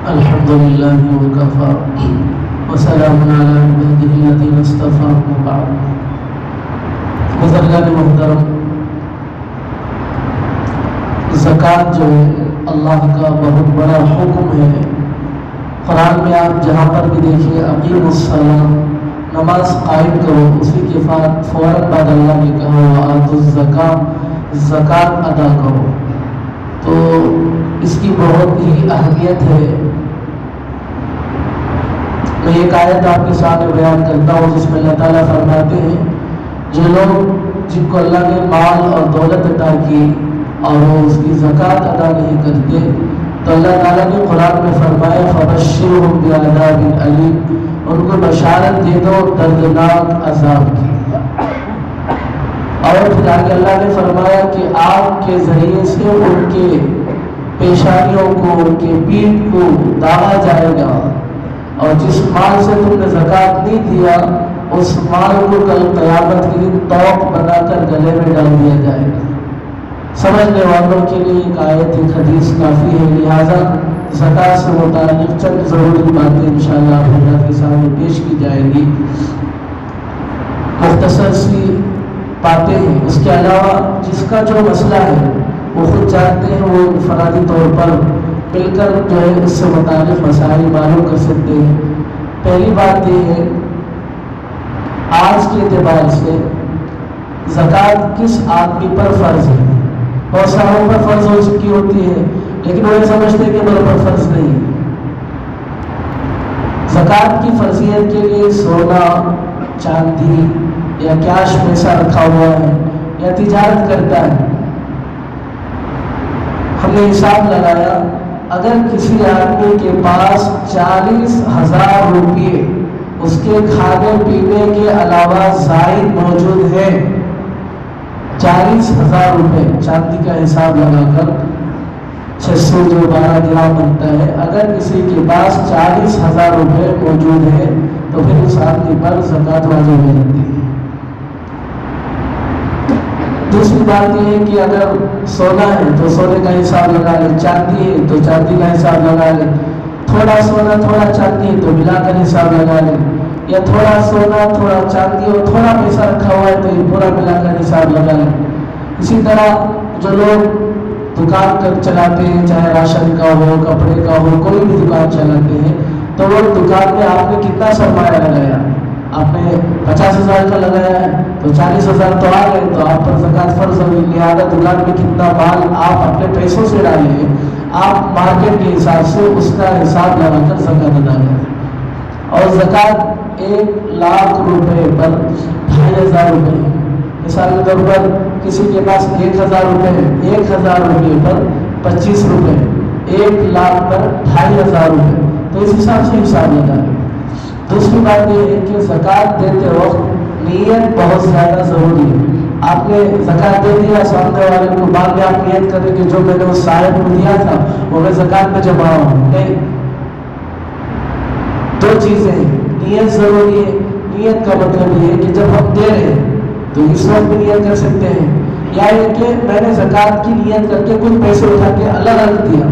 الحمد لله وكفى وسلام على عباده الذين اصطفى أما بعد. بزرگان محترم، زکوٰۃ جو ہے اللہ کا بہت بڑا حکم ہے. قرآن میں آپ جہاں پر بھی دیکھیے اقیم الصلاۃ، نماز قائم کرو، اسی کے فوراً بعد اللہ نے کہا وآتوا الزکاۃ، زکوٰۃ ادا کرو. تو اس کی بہت ہی اہمیت ہے. میں ایک آیت آپ کے سامنے بیان کرتا ہوں جس میں اللہ تعالیٰ فرماتے ہیں جو لوگ جن کو اللہ نے مال اور دولت عطا کی اور وہ اس کی زکوٰۃ ادا نہیں کرتے تو اللہ تعالیٰ نے قرآن میں فرمایا فبشرہم بعذاب علیم، ان کو بشارت دے دو دردناک عذاب کی. اور پھر آگے اللہ نے فرمایا کہ آگ کے ذریعے سے ان کے پیشانیوں کو، ان کے پیٹھ کو داغا جائے گا، اور جس مال سے تم نے زکوٰۃ نہیں دیا اس مال کو کل قیامت کے دن توق بنا کر گلے میں ڈال دیا جائے گا. سمجھنے والوں کے لیے ایک آیت ایک حدیث کافی ہے. لہٰذا زکوٰۃ سے متعلق چند ضروری باتیں انشاءاللہ حضرات کے سامنے پیش کی جائے گی. مختصر سی باتیں ہیں. اس کے علاوہ جس کا جو مسئلہ ہے وہ خود جانتے ہیں، وہ انفرادی طور پر مل کر جو ہے اس سے متعلق مسائل معلوم کر سکتے ہیں. پہلی بات یہ ہے آج کے اعتبار سے زکوٰۃ کس آدمی پر فرض ہے. بہت ساروں پر فرض ہو چکی ہوتی ہے لیکن وہ یہ سمجھتے ہیں کہ میرے پر فرض نہیں ہے. زکوٰۃ کی فرضیت کے لیے سونا، چاندی یا کیش پیسہ رکھا ہوا ہے یا تجارت کرتا ہے. ہم نے حساب لگایا اگر کسی آدمی کے پاس 40,000 روپئے اس کے کھانے پینے کے علاوہ زائد موجود ہے، 40,000 روپئے چاندی کا حساب لگا کر 612 درہم بنتا ہے. اگر کسی کے پاس 40,000 روپئے موجود ہے تو پھر اس آدمی پر زکوٰۃ واجب ہو جاتی ہے. دوسری بات یہ ہے کہ اگر سونا ہے تو سونے کا حساب لگا لے، چاندی ہے تو چاندی کا حساب لگا لے، تھوڑا سونا تھوڑا چاندی ہے تو ملا کر حساب لگا لے، یا تھوڑا سونا تھوڑا چاندی اور تھوڑا پیسہ رکھا ہوا ہے تو یہ پورا ملا کر حساب لگا لے. اسی طرح جو لوگ دکان کر چلاتے ہیں، چاہے راشن کا ہو، کپڑے کا ہو، کوئی بھی دکان چلاتے ہیں تو وہ دکان میں آپ نے کتنا سرمایہ لگایا؟ آپ نے 50,000 کا لگایا ہے تو 40,000 تو آ گئے تو آپ پر زکوٰۃ فرض ہوئی. لہٰذا دکان میں کتنا مال آپ اپنے پیسوں سے ڈالے ہیں، آپ مارکیٹ کے حساب سے اس کا حساب لگا کر زکوٰۃ ادا کریں. اور زکوٰۃ 1,00,000 روپے پر 2,500 روپے. مثال کے طور پر کسی کے پاس 1,000 روپے ہے، 1,000 روپے پر 25 روپے، 1,00,000 پر 2,500 روپے. تو اس حساب سے حساب لگا لیں. دوسری بات یہ ہے کہ زکوٰۃ دیتے وقت نیت بہت زیادہ ضروری ہے. آپ نے زکوٰۃ دے دیا، سامنے والے کو بعد میں آپ نیت کریں کہ جو میں نے اس صاحب کو دیا تھا وہ میں زکوٰۃ میں جمع ہوں. نہیں، دو چیزیں ہیں. نیت ضروری ہے. نیت کا مطلب یہ ہے کہ جب ہم دے رہے ہیں تو اس وقت بھی نیت کر سکتے ہیں، یا یہ کہ میں نے زکوٰۃ کی نیت کر کے کچھ پیسے اٹھا کے الگ رکھ دیا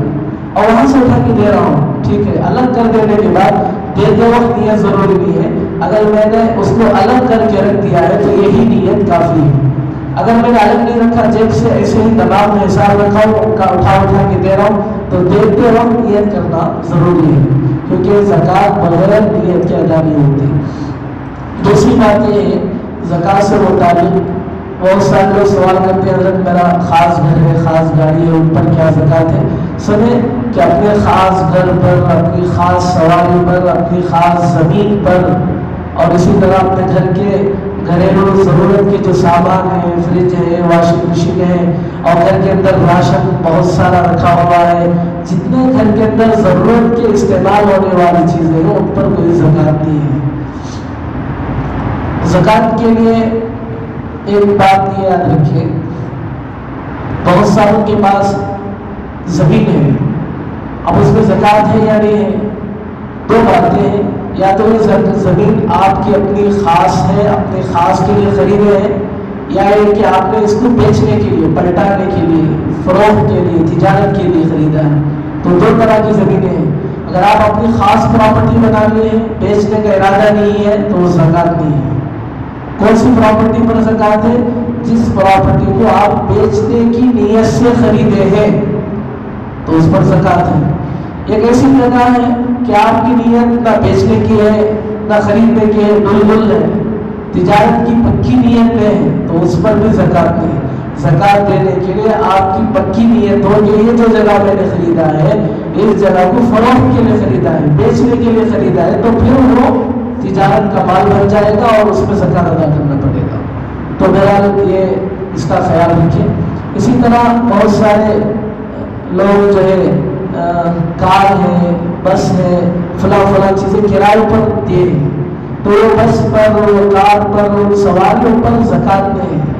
اور وہاں سے اٹھا کے دے رہا ہوں. ٹھیک ہے، الگ کر دینے کے بعد دیتے وقت نیت ضروری نہیں ہے. اگر میں نے اس کو الگ کر کے رکھ دیا ہے تو یہی نیت کافی ہے. اگر میں نے الگ نہیں رکھا، جیب سے ایسے ہی دماغ میں حساب رکھا ہوں، اٹھا کے دے رہا ہوں، تو دیتے وقت نیت کرنا ضروری ہے کیونکہ زکوٰۃ بغیر نیت کے ادا نہیں ہوتی. دوسری بات یہ ہے زکوٰۃ سے متعلق بہت سارے لوگ سوال کرتے ہیں حضرت میرا خاص گھر ہے، خاص گاڑی ہے، ان پر کیا زکوٰۃ ہے؟ سنیں کہ اپنے خاص گھر پر، اپنی خاص سواری پر، اپنی خاص زمین پر، اور اسی طرح اپنے گھر کے گھریلو ضرورت کے جو سامان ہیں، فریج ہے، واشنگ مشین ہے، اور گھر کے اندر راشن بہت سارا رکھا ہوا ہے، جتنے گھر کے اندر ضرورت کے استعمال ہونے والی چیزیں ہیں ان پر کوئی زکوٰۃ نہیں ہے. زکوٰۃ کے لیے ایک بات یہ یاد رکھیں، بہت ساروں کے پاس زمین ہے، اب اس میں زکوٰۃ ہے یا نہیں ہے؟ دو باتیں ہیں. یا تو یہ زمین آپ کی اپنی خاص ہے، اپنے خاص کے لیے خریدے ہیں، یا یہ کہ آپ نے اس کو بیچنے کے لیے، پلٹانے کے لیے، فروخت کے لیے، تجارت کے لیے خریدا ہے. تو دو طرح کی زمینیں ہیں. اگر آپ اپنی خاص پراپرٹی بنا لیے ہیں، بیچنے کا ارادہ نہیں ہے تو وہ زکوٰۃ نہیں ہے۔ کون سی پراپرٹی پر زکوٰۃ ہے؟ جس پراپرٹی کو آپ بیچنے کی نیت سے خریدے ہیں تو اس پر زکوٰۃ ہے۔ ایک ایسی جگہ ہے کہ آپ کی نیت نہ بیچنے کی ہے نہ خریدنے کی ہے، بالکل ہے، تجارت کی پکی نیت ہے تو اس پر بھی زکوٰۃ نہیں۔ زکوٰۃ دینے کے لیے آپ کی پکی نیت ہو کہ یہ جو جگہ میں نے خریدا ہے، اس جگہ کو فروخت کے لیے خریدا ہے، بیچنے کے لیے خریدا ہے، تو پھر وہ تجارت کا مال بن جائے گا اور اس میں زکوٰۃ ادا کرنا پڑے گا۔ تو بہرحال یہ اس کا خیال رکھیں۔ اسی طرح بہت سارے لوگ جو ہے کار ہے، بس ہے، فلاں چیزیں کرائے پر دیے ہیں، تو بس پر کار پر سواریوں پر زکوٰۃ نہیں ہے،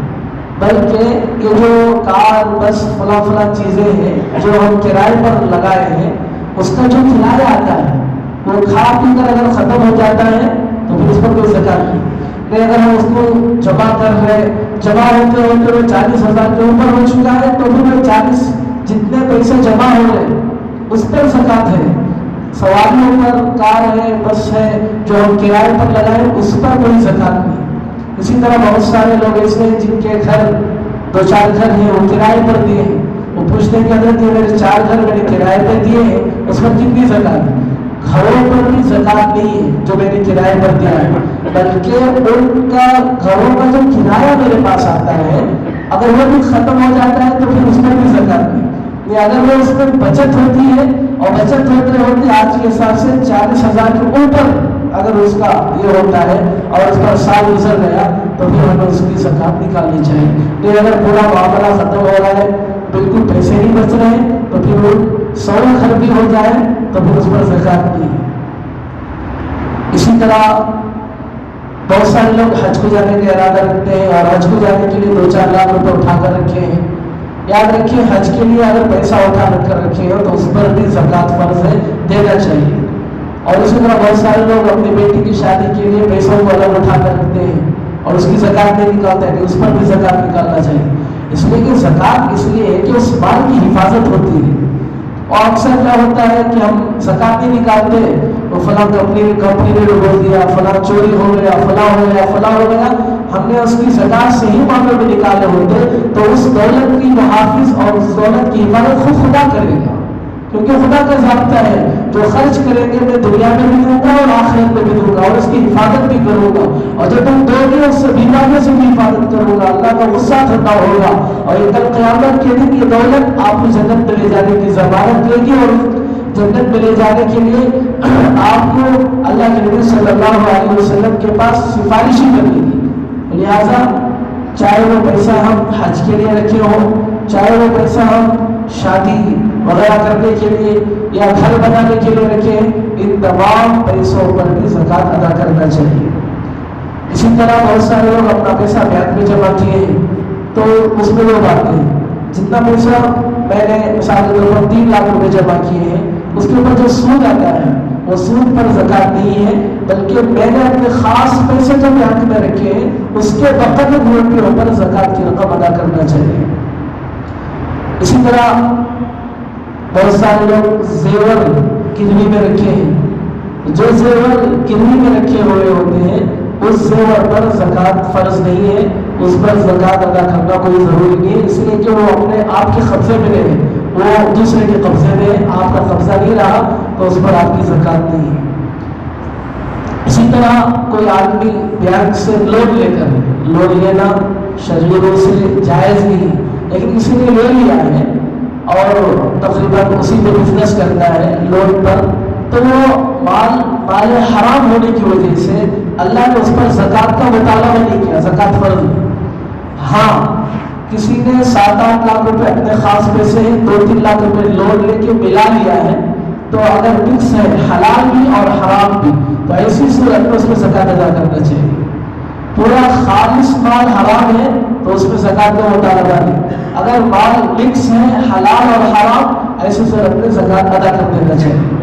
بلکہ یہ جو کار بس فلاں چیزیں ہیں جو ہم کرائے پر لگائے ہیں، اس کا جو کرایہ آتا ہے وہ کھا پی کر اگر ختم ہو جاتا ہے تو پھر اس پر کوئی زکوٰۃ نہیں۔ اگر ہم اس کو جمع کر رہے، جمع ہوتے ہوتے وہ 40,000 کے اوپر ہو چکا ہے تو پھر وہ 40 جتنے پیسے جمع ہو رہے اس پر زکوٰۃ ہے۔ سواریوں پر کار ہے، بس ہے جو ہم کرائے پر لگائے اس پر کوئی زکوٰۃ نہیں۔ اسی طرح بہت سارے لوگ ایسے ہیں جن کے گھر 2-4 گھر ہیں، وہ کرائے پر دیے ہیں، وہ پوچھتے ہیں کہ حضرت یہ میرے 4 گھر میں نے کرائے پہ دیے ہیں، اس پر کتنی زکوٰۃ ہے؟ گھروں پر بھی زکوٰۃ نہیں ہے جو میں نے کرائے پر دیا ہے، بلکہ ان کا گھروں کا جو کرایہ میرے پاس آتا ہے اگر وہ بھی ختم ہو جاتا ہے تو پھر اس پر بھی زکوٰۃ نہیں۔ اگر وہ اس میں بچت ہوتی ہے اور بچت ہوتے آج کے حساب سے 40,000 کے اوپر اگر اس کا یہ ہوتا ہے اور اس پر سال گزر گیا تو پھر ہمیں اس کی زکوٰۃ نکالنی چاہیے۔ لیکن اگر پورا معاملہ ختم ہو رہا ہے، بالکل پیسے نہیں بچ رہے ہیں، تو پھر وہ 100 گھر بھی ہو جائے تو پھر اس پر زکوٰۃ نہیں ہے۔ اسی طرح بہت سارے لوگ حج کو جانے کا ارادہ رکھتے ہیں اور حج کو جانے کے لیے 2-4 لاکھ روپے اٹھا کر رکھے ہیں۔ یاد رکھیے حج کے لیے اگر پیسہ اٹھا کر رکھے ہو تو اس پر بھی زکوٰۃ فرض ہے، دینا چاہیے۔ اور اسی طرح بہت سارے لوگ اپنی بیٹی کی شادی کے لیے پیسوں کو الگ اٹھا کر رکھتے ہیں اور اس کی زکوٰۃ نہیں نکالتے ہیں، اس پر بھی زکوٰۃ نکالنا چاہیے، اس لیے کہ زکوٰۃ اس لیے ہے کہ اس مال کی حفاظت ہوتی ہے۔ اور اکثر کیا ہوتا ہے کہ ہم زکوٰۃ نہیں نکالتے تو فلاں کمپنی نے ڈبو دیا، فلاں چوری ہو گیا، فلاں ہو گیا، ہم نے اس کی زکوٰۃ سے ہی معاملے میں نکالے ہوتے تو اس دولت کی محافظ اور اس دولت کی حفاظت خود خدا کرے گا، کیونکہ خدا کا ضابطہ ہے جو خرچ کریں گے میں دنیا میں بھی دوں گا اور آخرت میں بھی دوں گا اور اس کی حفاظت بھی کروں گا، اور جب تم دو گے اس سے بیماریوں سے بھی حفاظت کروں گا، اللہ کا غصہ ٹھنڈا ہوگا اور یہ کل قیامت کے دن یہ دولت آپ کو جنت میں لے جانے کی ضمانت دے گی اور جنت میں لے جانے کے لیے آپ کو اللہ کے نبی صلی اللہ علیہ وسلم کے پاس سفارشی کرے گی۔ لہٰذا چاہے وہ پیسہ ہم حج کے لیے رکھے ہوں، چاہے وہ پیسہ ہم شادی وغیرہ کرنے کے لیے یا گھر بنانے کے لیے رکھے، ان تمام پیسوں پر بھی زکوٰۃ ادا کرنا چاہیے۔ اسی طرح بہت سارے لوگ اپنا پیسہ بینک میں جمع کیے ہیں تو اس میں وہ بات نہیں، جتنا پیسہ میں نے مثال کے طور پر 3 لاکھ روپے جمع کیے ہیں اس کے اوپر جو سود آتا ہے وہ سود پر زکوٰۃ نہیں ہے، بلکہ میں نے اپنے خاص پیسے جو بینک میں رکھے ہیں اس کے بقدر کے اوپر زکوٰۃ کی رقم ادا کرنا چاہیے۔ اسی طرح بہت سارے لوگ زیور گروی میں رکھے ہیں، جو زیور گروی میں رکھے ہوئے ہوتے ہیں اس زیور پر زکوٰۃ فرض نہیں ہے، اس پر زکوٰۃ ادا کرنا کوئی ضروری نہیں ہے، اس لیے کہ وہ اپنے آپ کے قبضے میں نہیں ہے، وہ دوسرے کے قبضے میں ہے، آپ کا قبضہ نہیں رہا تو اس پر آپ کی زکوٰۃ نہیں ہے۔ اسی طرح کوئی آدمی بینک سے لون لے کر، لون لینا شریعتوں سے جائز نہیں، لیکن کسی نے لے لیا ہے اور تقریباً اسی پہ بزنس کرتا ہے لون پر، تو وہ مال حرام ہونے کی وجہ سے اللہ نے اس پر زکوٰۃ کا مطالبہ نہیں کیا، زکوٰۃ فرض نہیں۔ ہاں کسی نے 7-8 لاکھ روپے اپنے خاص پیسے 2-3 لاکھ روپے لون لے کے ملا لیا ہے تو اگر مکس ہے حلال بھی اور حرام بھی تو ایسی صورت میں اس میں زکوٰۃ ادا کرنا چاہیے۔ پورا خالص مال حرام ہے تو اس میں زکوٰۃ کا مطالبہ نہیں، اگر مال مکس ہے حلال اور حرام ایسی صورت میں زکوٰۃ ادا کر دینا چاہیے۔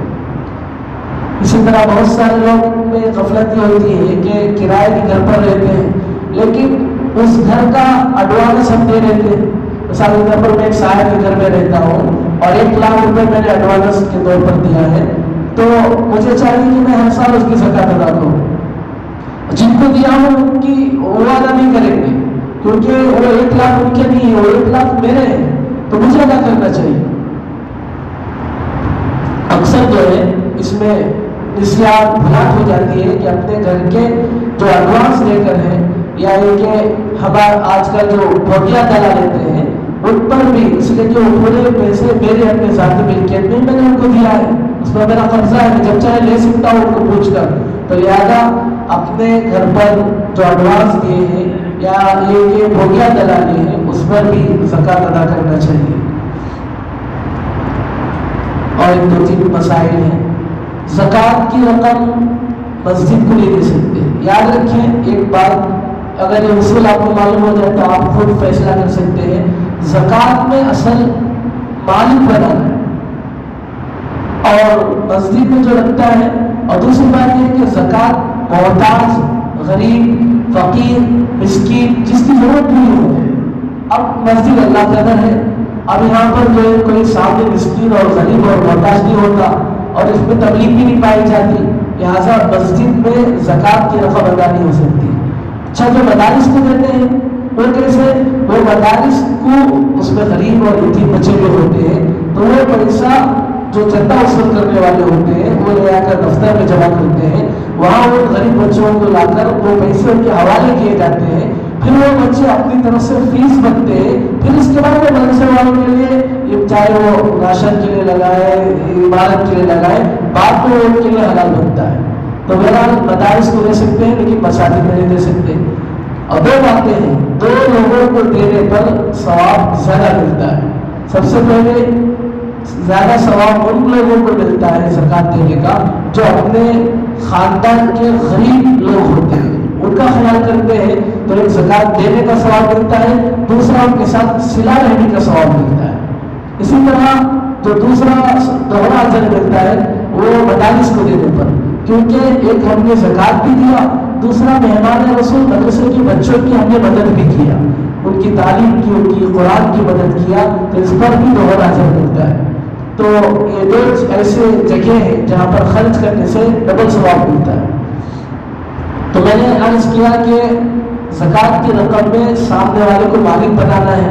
اسی طرح بہت سارے لوگ میں غفلت یہ ہوتی ہے کہ کرائے کے گھر پر رہتے ہیں لیکن اس گھر کا ایڈوانس ہم دے دیتے ہیں، مثال کے طور پر میں ایک سائے کے گھر میں رہتا ہوں اور 1 لاکھ روپے میں نے ایڈوانس کے طور پر دیا ہے، تو مجھے چاہیے کہ میں ہر سال اس کی زکات ادا کروں. جن کو دیا ہوں ان کی وہ ادا نہیں کریں گے، کیونکہ وہ 1 لاکھ ان کے نہیں ہے، وہ 1 لاکھ میرے ہیں، تو مجھے ادا کرنا چاہیے. اکثر جو ہے اس میں نسیان بھلات ہو جاتی ہے کہ اپنے گھر کے جو ایڈوانس لے کر ہیں، یا یہ کہ ہمارا آج کل جو بھوٹیا دلا لیتے ہیں ان پر بھی، اس لیے کہ وہ پورے پیسے میرے اپنے ذاتی ملکیت میں نے ان کو دیا ہے، اس پر میرا قبضہ ہے، جب چاہے لے سکتا ہوں ان کو پوچھ کر. تو لہٰذا اپنے گھر پر جو ایڈوانس دیے ہیں یا یہ کہ بھوٹیا دلا لیے ہیں اس پر بھی زکوٰۃ ادا کرنا چاہیے. اور 2-3 مسائل ہیں. زکوٰۃ کی رقم مسجد کو نہیں دے سکتے. یاد رکھیں ایک بات، اگر یہ اصول آپ کو معلوم ہو جائے تو آپ خود فیصلہ کر سکتے ہیں. زکوٰۃ میں اصل مالک بنانا ہے اور مسجد میں جو لگتا ہے. اور دوسری بات یہ کہ زکوٰۃ محتاج، غریب، فقیر، مسکین جس کی ضرورت نہیں ہو. اب مسجد اللہ کا گھر ہے، اب یہاں پر جو ہے کوئی سامنے مسکین اور غریب اور محتاج نہیں ہوتا اور اس میں تبلیغ بھی نہیں پائی جاتی، لہٰذا مسجد میں زکوٰۃ کی رقم ادا نہیں ہو سکتی. اچھا جو مدارس کو دیتے ہیں وہ کیسے؟ وہ مدارس کو اس میں غریب اور یتیم بچے جو ہوتے ہیں تو وہ پیسہ جو چندہ وصول کرنے والے ہوتے ہیں وہ لے آ کر دفتر میں جمع کرتے ہیں، وہاں وہ غریب بچوں کو لا کر وہ پیسے ان کے حوالے کیے جاتے ہیں، پھر وہ بچے اپنی طرف سے فیس بنتے ہیں، پھر اس کے بعد وہ مدرسے والوں کے لیے چاہے وہ راشن کے لیے لگائے، عمارت کے لیے لگائے، بعد میں وہ ان کے لیے حلال بنتا ہے. تو بہرحال مدارس کو دے سکتے ہیں لیکن مساجد میں نہیں دے سکتے. اور 2 باتیں ہیں، 2 لوگوں کو دینے پر ثواب زیادہ ملتا ہے. سب سے پہلے زیادہ ثواب ان لوگوں کو ملتا ہے زکوٰۃ دینے کا جو اپنے خاندان کے غریب لوگ ہوتے ہیں، ان کا خیال کرتے ہیں تو ایک زکوٰۃ دینے کا ثواب ملتا ہے، دوسرا ان کے ساتھ صلہ رہنے کا ثواب ملتا ہے. اسی طرح جو دوسرا دوہرا اجر ملتا ہے وہ مدارس کو دینے پر، کیونکہ ایک ہم نے زکوٰۃ بھی دیا، دوسرا مہمان رسول مدرسے کے بچوں کی ہم نے مدد بھی کیا، ان کی تعلیم کی، ان کی قرآن کی مدد کیا، تو اس پر بھی دوہرا اجر ملتا ہے. تو یہ 2 ایسے جگہ ہیں جہاں پر خرچ کرنے سے ڈبل ثواب ملتا ہے. تو میں نے عرض کیا کہ زکوٰۃ کی رقم میں سامنے والے کو مالک بنانا ہے.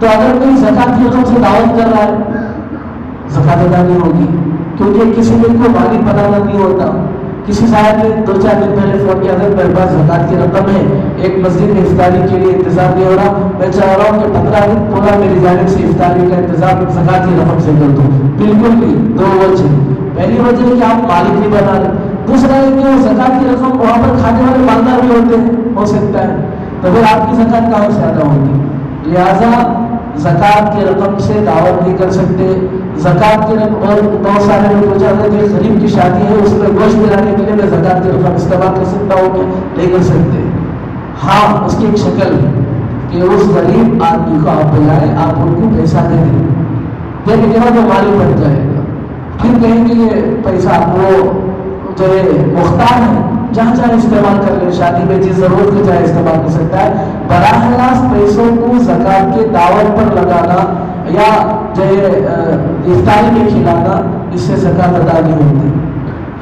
تو اگر کوئی زکوٰۃ کی رقم سے دعوت کر رہا ہے زکوٰۃ ادا نہیں ہوگی، کیونکہ کسی نے کو مالک بنانا نہیں ہوتا. کسی صاحب نے 2-4 دن پہلے فون کیا تھا میرے پاس زکوٰۃ کی رقم ہے، ایک مسجد میں افطاری کے لیے انتظام نہیں ہو رہا، میں چاہ رہا ہوں کہ 15 دن پورا میری جانب سے افطاری کا انتظام زکوٰۃ کی رقم سے کر دوں. بالکل نہیں. 2 وجہ. پہلی وجہ ہے کہ آپ مالک نہیں بنا رہے، دوسرا ہے کہ وہ زکوٰۃ کی رقم وہاں پر کھانے والے مالدار بھی ہوتے ہیں، ہو سکتا ہے، تو پھر آپ کی زکوٰۃ کہاں سے ادا ہوگی؟ لہٰذا زکوٰۃ کی رقم سے دعوت نہیں کر سکتے. زکوٰۃ کی رقم، اور بہت سارے لوگ پوچھا تھا کہ غریب کی شادی ہے اس میں گوشت دلانے کے لیے میں زکوٰۃ کی رقم استعمال کر سکتا ہوں کہ نہیں کر سکتے؟ ہاں، اس کی ایک شکل کہ اس غریب آدمی کو آپ بلائیں، آپ ان کو پیسہ دے دیں، دیکھیں کے بعد وہ مالک بن جائے گا. پھر کہیں گے یہ پیسہ وہ جو ہے مختار ہے، جہاں چاہے استعمال کر لیں، شادی میں جس ضرورت کو چاہے استعمال کر سکتا ہے. براہ راست پیسوں کو زکوٰۃ کے دعوت پر لگانا یا جو ہے افطاری میں کھلانا، اس سے زکوٰۃ ادا نہیں ہوتی.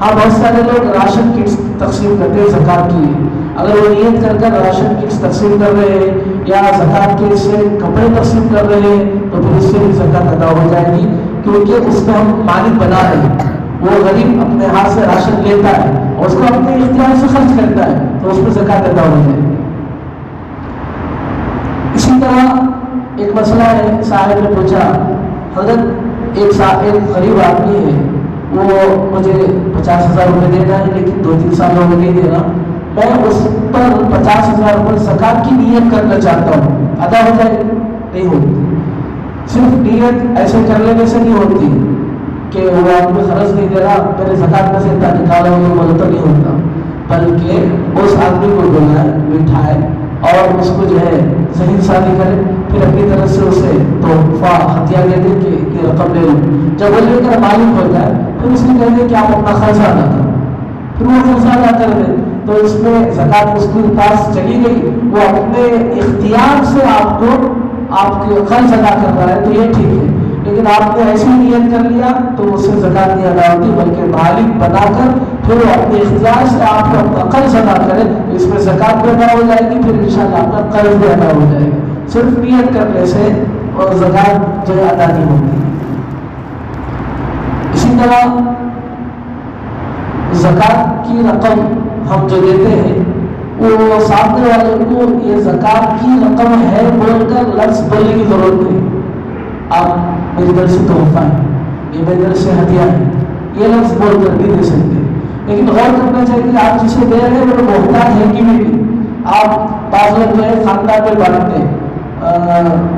ہاں، بہت سارے لوگ راشن کٹس تقسیم کرتے ہیں زکوٰۃ کے لیے. اگر وہ نیت کر کر راشن کٹس تقسیم کر رہے ہیں یا زکوٰۃ کے سے کپڑے تقسیم کر رہے ہیں تو پھر اس سے بھی زکوٰۃ ادا ہو جائے گی، کیونکہ اس کو ہم مالک بنا رہے ہیں. وہ غریب اپنے ہاتھ سے راشن لیتا ہے اور اس کو اپنے اختیار سے خرچ کرتا ہے تو اس میں زکوٰۃ ادا ہو جائے گی. اسی طرح ایک مسئلہ ہے، صاحب نے پوچھا حضرت ایک غریب آدمی ہے، وہ مجھے 50,000 روپے دینا ہے لیکن 2-3 سالوں میں نہیں دے رہا، میں اس پر 50,000 روپے زکوٰۃ کی نیت کرنا چاہتا ہوں، ادا ہو جائے؟ نہیں ہوتی. صرف نیت ایسے کر لینے سے نہیں ہوتی کہ وہ آدمی خرچ نہیں دے رہا میرے زکوٰۃ میں سے اتنا نکالا ہو، وہ تو نہیں ہوتا، بلکہ اس آدمی کو بلائے، بٹھائے اور اس کو جو ہے ذہن سازی کرے، پھر اپنی طرف سے اسے تحفہ ہتھیار دے دے کہ یہ رقم لے لو. جب وہ لے کر مالک ہو جائے پھر اس کو کہہ دے کہ آپ اپنا خرچہ ادا کرو، پھر وہ خرچہ ادا کر دے تو اس میں زکوٰۃ اس کے پاس چلی گئی. وہ اپنے اختیار سے آپ کے قرض ادا کر رہا ہے تو یہ ٹھیک ہے. لیکن آپ نے ایسی نیت کر لیا تو اس سے زکات نہیں ادا ہوتی، بلکہ بالغ بنا کر پھر وہ اپنے اخراج سے آپ کو قرض ادا کرے تو اس میں زکات بھی ادا ہو جائے گی، پھر انشاءاللہ آپ کا قرض بھی ادا ہو جائے گا۔ صرف نیت کرنے سے اور زکات جو ہے ادا نہیں ہوتی۔ اسی طرح زکات کی رقم ہم جو دیتے ہیں وہ سامنے والے کو یہ زکات کی رقم ہے بول کر لفظ بولنے کی ضرورت نہیں۔ آپ میری طرف سے تحفہ ہے، یہ میری طرف سے ہدیہ ہے، یہ لفظ بول کر بھی دے سکتے، لیکن غور کرنا چاہیے کہ آپ جسے دے رہے ہیں وہ محتاج ہے کہ نہیں۔ آپ بعض لوگ جو ہے خاندان میں بانٹتے ہیں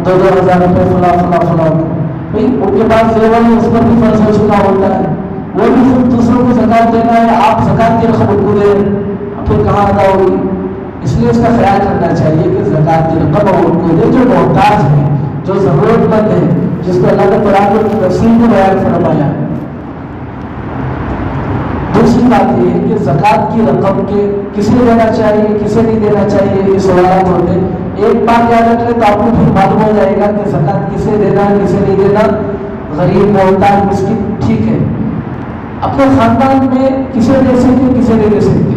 2,000 روپے فلاں فلاں فلاں بھائی ان کے پاس زیور ہے، اس پر بھی فرض ہو چکا ہوتا ہے، وہ بھی خود دوسروں کو زکات دینا ہے، آپ زکات کی رقم ان کو دے رہے ہیں، پھر کہاں ادا ہوگی؟ اس لیے اس کا خیال کرنا چاہیے کہ زکات کی رقم ان کو دے جو محتاج ہے، جو ضرورت مند ہے، جس کو اللہ نے قرآن کی تفصیل میں بیان فرمایا ہے۔ دوسری بات یہ ہے کہ زکات کی رقم کے کسے دینا چاہیے کسے نہیں دینا چاہیے، یہ سوالات ہوتے ہیں۔ ایک بات یاد رکھ لیں تو آپ کو پھر معلوم ہو جائے گا کہ زکات کسے دینا کسے نہیں دینا، غریب محتاج مسکین ٹھیک ہے، اپنے خاندان میں کسے دے سکتے کسے نہیں دے سکتے۔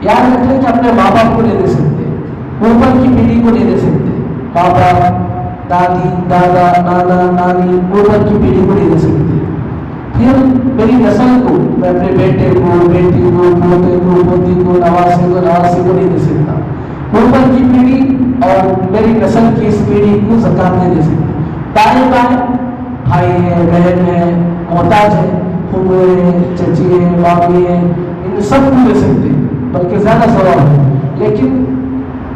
یاد رکھ لیں کہ اپنے ماں باپ کو نہیں دے سکتے، اوپر کی پیڑھی کو نہیں دے سکتے، ماں باپ دادی دادا نانا نانی اوپر کی پیڑھی کو نہیں دے سکتے۔ پھر میری نسل کو میں اپنے بیٹے کو بیٹی کو پوتے کو پوتی کو نواسے کو نواسی کو نہیں دے سکتا۔ اوپر کی پیڑھی اور میری نسل کی اس پیڑھی کو زکات نہیں دے سکتے۔ دائیں بائیں بھائی ہیں بہن ہیں محتاج ہیں، پھوپھو ہیں چچی ہیں مامی ہیں، ان سب کو دے سکتے بلکہ زیادہ ثواب ہے، لیکن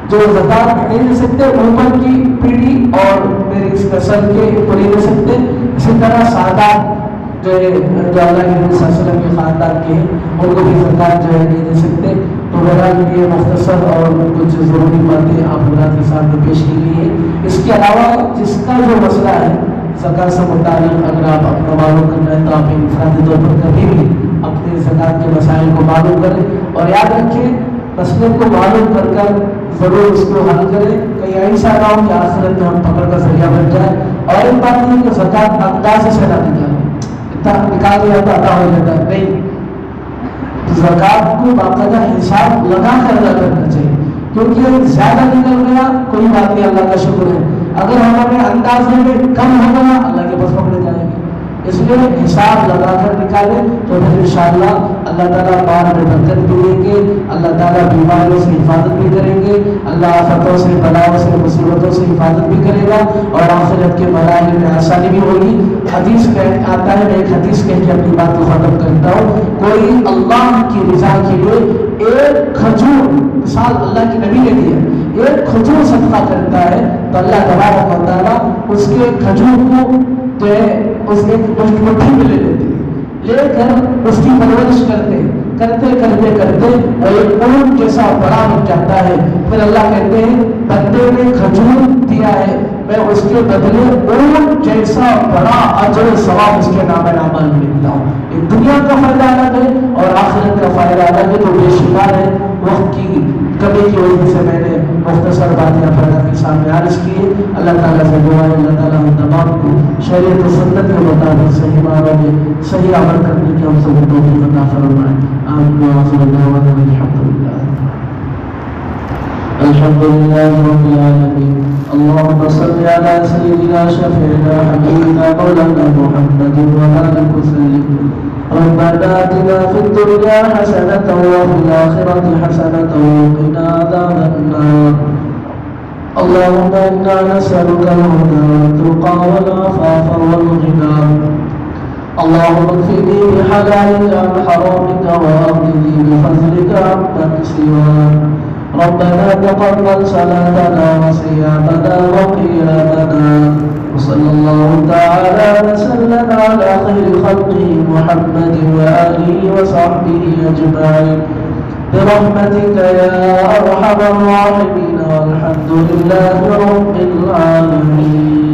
جو زکات نہیں دے سکتے اوپر کی پیڑھی اور میری اس نسل کے کو نہیں دے سکتے۔ اسی طرح سادات جو اللہ کے نبی صلی اللہ علیہ وسلم کے خاندان کے ہیں ان کو بھی زکات جو ہے نہیں دے سکتے۔ تو بہرحال یہ مختصر اور کچھ ضروری باتیں آپ حضرات کے سامنے پیش کی گئی ہیں۔ اس کے علاوہ جس کا جو مسئلہ ہے زکات سے متعلق اگر آپ اپنا معلوم کرنا ہے تو آپ انفرادی طور پر کبھی بھی اپنے زکات کے مسائل کو معلوم کریں، اور یاد رکھیں مسئلے کو معلوم کر کر ضرور اس کو حل کریں، کہیں ایسا نہ ہو کہ آخرت میں ہم پکڑ کا ذریعہ بن جائے۔ اور ایک بات نہیں کہ زکات اندازے سے نہ نکالیں، اتنا نکال دیا تو ادا ہو جاتا ہے، نہیں، زکات کو باقاعدہ حساب لگا کر ادا کرنا چاہیے، کیونکہ زیادہ نکل گیا کوئی بات نہیں، اللہ کا شکر ہے، اگر ہمارے اندازے میں کم ہو گیا اللہ کے پاس پکڑے جائیں گے، اس لیے حساب لگا کر نکالیں تو پھر انشاءاللہ اللہ تعالیٰ مال میں برکت بھی دیں گے، اللہ تعالیٰ بیماریوں سے حفاظت بھی کریں گے، اللہ آفتوں سے بلاؤں سے مصیبتوں سے حفاظت بھی کرے گا، اور آخرت کے مراحل میں آسانی بھی ہوگی۔ حدیث آتا ہے، میں ایک حدیث کہہ کے اپنی بات کو ختم کرتا ہوں، کوئی اللہ کی رضا کے لیے ایک کھجور، مثال اللہ کے نبی نے دیا، ایک کھجور صدقہ کرتا ہے تو اللہ تبارک و تعالیٰ اس کے کھجور کو جو ہے اس ایک مٹھی میں لے لیتے، لے کر اس کی پرورش کرتے کرتے کرتے کرتے اور ایک اونٹ جیسا بڑا بن جاتا ہے، پھر اللہ کہتے ہیں بندے نے کھجور دیا ہے میں اس کے بدلے اونٹ جیسا بڑا اجر ثواب اس کے نام اعمال میں دیتا ہوں۔ ایک دنیا کا فائدہ الگ ہے اور آخرت کا فائدہ الگ ہے، تو بے شمار ہے۔ وقت کی کمی کی وجہ سے میں نے مختصر باتیں آپ کے سامنے عرض کی ہے۔ اللہ تعالیٰ سے دعا ہے اللہ تعالیٰ ہم تمام کو شریعت و سنت کے مطابق صحیح معنوں میں صحیح عمل کرنے کی ہم سب کو توفیق عطا فرمائے۔ آمین وآخر دعوانا الحمد للہ الحمد لله رب العالمين اللهم صل على سيدنا شفيعنا حبيبنا مولانا محمد وآله وسلم ربنا آتنا في الدنيا حسنة وفي الآخرة حسنة وقنا عذاب النار اللهم إنا نسألك الهدى والتقى والعفاف والغنى اللهم اكفني بحلالك عن حرامك وأغنني بفضلك عمن سواك ربنا تقبل صلاتنا وصيامنا وقيامنا وصلى الله تعالى وسلم على خير خلقه محمد وآله وصحبه أجمعين برحمتك يا أرحم الراحمين والحمد لله رب العالمين۔